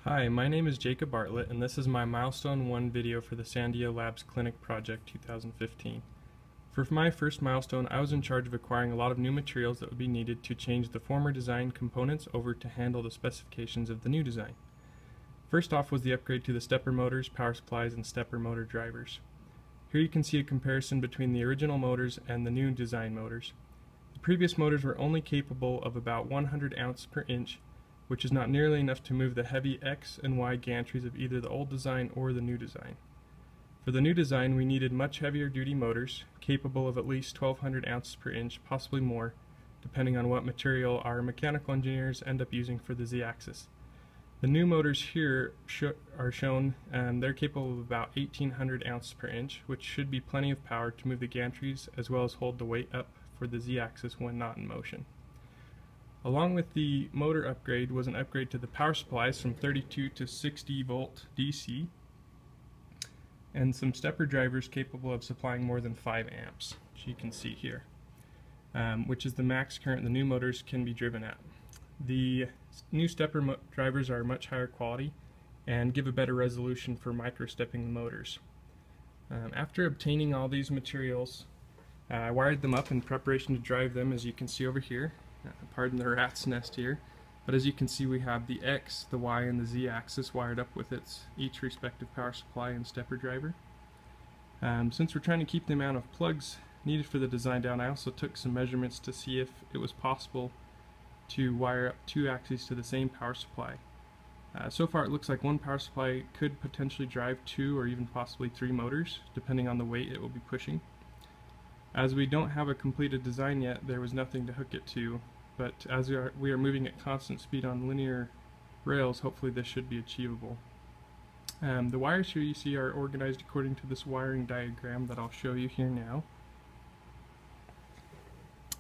Hi, my name is Jacob Bartlett, and this is my Milestone 1 video for the Sandia Labs Clinic Project 2015. For my first milestone, I was in charge of acquiring a lot of new materials that would be needed to change the former design components over to handle the specifications of the new design. First off was the upgrade to the stepper motors, power supplies, and stepper motor drivers. Here you can see a comparison between the original motors and the new design motors. The previous motors were only capable of about 100 ounce per inch, which is not nearly enough to move the heavy X and Y gantries of either the old design or the new design. For the new design, we needed much heavier duty motors, capable of at least 1200 ounces per inch, possibly more, depending on what material our mechanical engineers end up using for the Z-axis. The new motors here are shown, and they're capable of about 1800 ounces per inch, which should be plenty of power to move the gantries as well as hold the weight up for the Z-axis when not in motion. Along with the motor upgrade was an upgrade to the power supplies from 32 to 60 volt DC, and some stepper drivers capable of supplying more than 5 amps, which you can see here, which is the max current the new motors can be driven at. The new stepper drivers are much higher quality and give a better resolution for micro-stepping the motors. After obtaining all these materials, I wired them up in preparation to drive them, as you can see over here. Pardon the rat's nest here, but as you can see, we have the X, the Y, and the Z axis wired up with each respective power supply and stepper driver. Since we're trying to keep the amount of plugs needed for the design down, I also took some measurements to see if it was possible to wire up two axes to the same power supply. So far it looks like one power supply could potentially drive 2 or even possibly 3 motors, depending on the weight it will be pushing. As we don't have a completed design yet, there was nothing to hook it to, but as we are moving at constant speed on linear rails, hopefully this should be achievable. The wires here you see are organized according to this wiring diagram that I'll show you here now.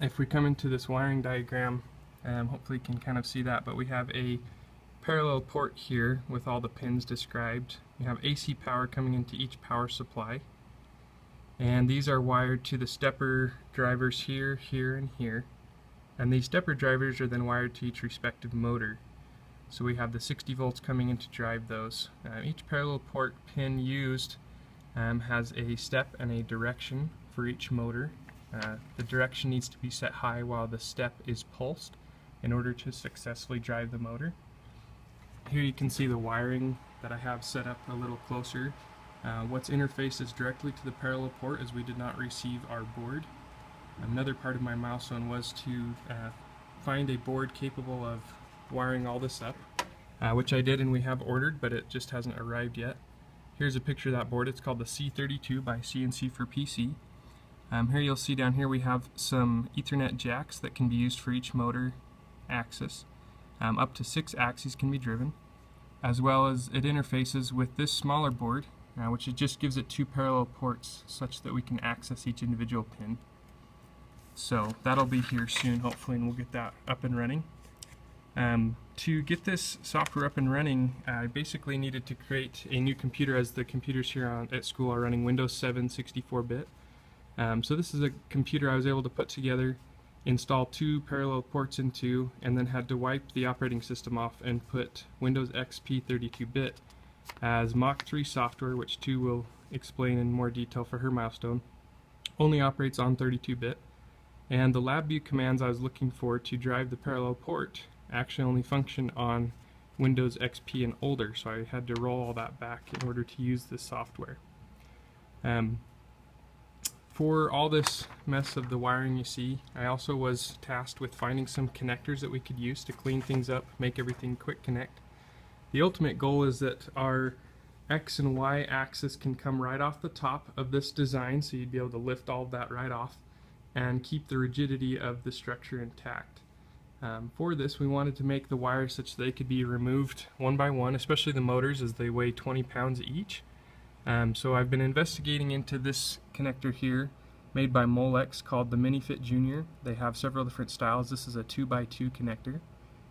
If we come into this wiring diagram, hopefully you can kind of see that, but we have a parallel port here with all the pins described. We have AC power coming into each power supply, and these are wired to the stepper drivers here, here, and here. And these stepper drivers are then wired to each respective motor. So we have the 60 volts coming in to drive those. Each parallel port pin used has a step and a direction for each motor. The direction needs to be set high while the step is pulsed in order to successfully drive the motor. Here you can see the wiring that I have set up a little closer. What's interfaced is directly to the parallel port, as we did not receive our board. Another part of my milestone was to find a board capable of wiring all this up, which I did and we have ordered, but it just hasn't arrived yet. Here's a picture of that board. It's called the C32 by CNC for PC. Here you'll see down here we have some Ethernet jacks that can be used for each motor axis. Up to 6 axes can be driven, as well as it interfaces with this smaller board, which it just gives it 2 parallel ports such that we can access each individual pin. So that'll be here soon, hopefully, and we'll get that up and running. To get this software up and running, I basically needed to create a new computer, as the computers here at school are running Windows 7 64-bit. So this is a computer I was able to put together, install 2 parallel ports into, and then had to wipe the operating system off and put Windows XP 32-bit as Mach 3 software, which 2 will explain in more detail for her milestone, only operates on 32-bit. And the LabVIEW commands I was looking for to drive the parallel port actually only function on Windows XP and older, so I had to roll all that back in order to use this software. For all this mess of the wiring you see, I also was tasked with finding some connectors that we could use to clean things up, make everything quick connect. The ultimate goal is that our X and Y axis can come right off the top of this design, so you'd be able to lift all of that right off and keep the rigidity of the structure intact. For this, we wanted to make the wires such that they could be removed one by one, especially the motors, as they weigh 20 pounds each. So I've been investigating into this connector here, made by Molex, called the MiniFit Junior. They have several different styles. This is a 2x2 connector.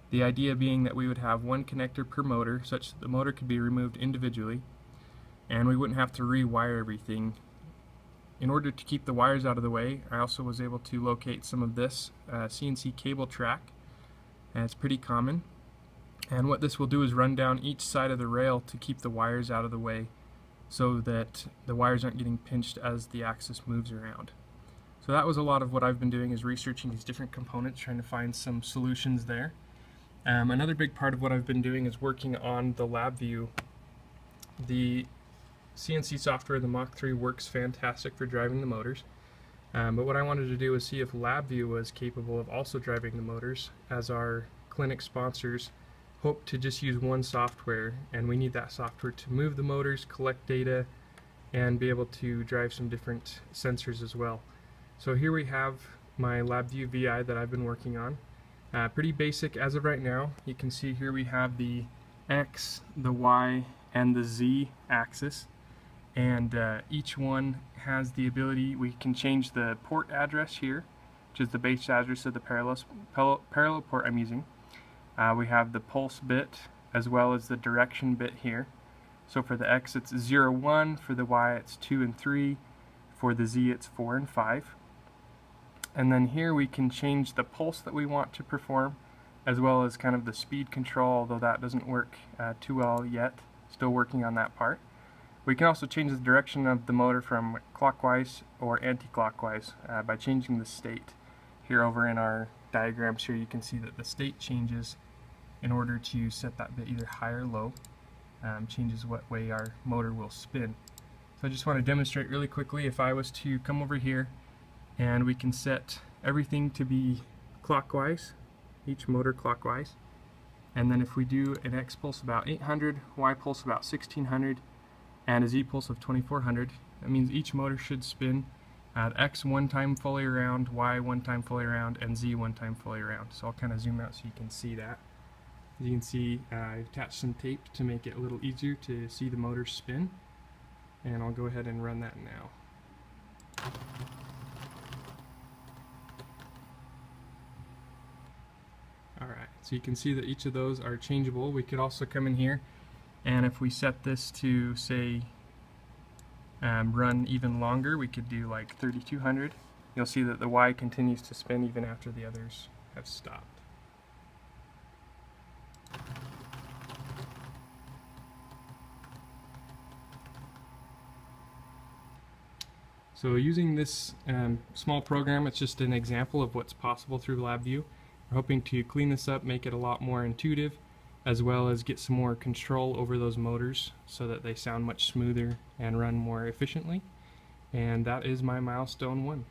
The idea being that we would have one connector per motor, such that the motor could be removed individually, and we wouldn't have to rewire everything. In order to keep the wires out of the way, I also was able to locate some of this CNC cable track, and it's pretty common. And what this will do is run down each side of the rail to keep the wires out of the way so that the wires aren't getting pinched as the axis moves around. So that was a lot of what I've been doing, is researching these different components, trying to find some solutions there. Another big part of what I've been doing is working on the LabVIEW. The CNC software, the Mach 3, works fantastic for driving the motors. But what I wanted to do was see if LabVIEW was capable of also driving the motors, as our clinic sponsors hope to just use one software, and we need that software to move the motors, collect data, and be able to drive some different sensors as well. So here we have my LabVIEW VI that I've been working on. Pretty basic as of right now. You can see here we have the X, the Y, and the Z axis, and each one has the ability, we can change the port address here, which is the base address of the parallel port I'm using. We have the pulse bit as well as the direction bit here. So for the X it's 0, 1, for the Y it's 2 and 3, for the Z it's 4 and 5. And then here we can change the pulse that we want to perform, as well as kind of the speed control, although that doesn't work too well yet. Still working on that part. We can also change the direction of the motor from clockwise or anti-clockwise by changing the state. Here over in our diagrams here you can see that the state changes in order to set that bit either high or low. Changes what way our motor will spin. So I just want to demonstrate really quickly. If I was to come over here, and we can set everything to be clockwise, each motor clockwise, and then if we do an X pulse about 800, Y pulse about 1600, and a Z pulse of 2400, that means each motor should spin at X one time fully around, Y one time fully around, and Z one time fully around. So I'll kind of zoom out so you can see that. As you can see, I've attached some tape to make it a little easier to see the motor spin, and I'll go ahead and run that now. Alright, so you can see that each of those are changeable. We could also come in here, and if we set this to, say, run even longer, we could do like 3200. You'll see that the Y continues to spin even after the others have stopped. So using this small program, it's just an example of what's possible through LabVIEW. We're hoping to clean this up, make it a lot more intuitive, as well as get some more control over those motors so that they sound much smoother and run more efficiently. And that is my Milestone 1.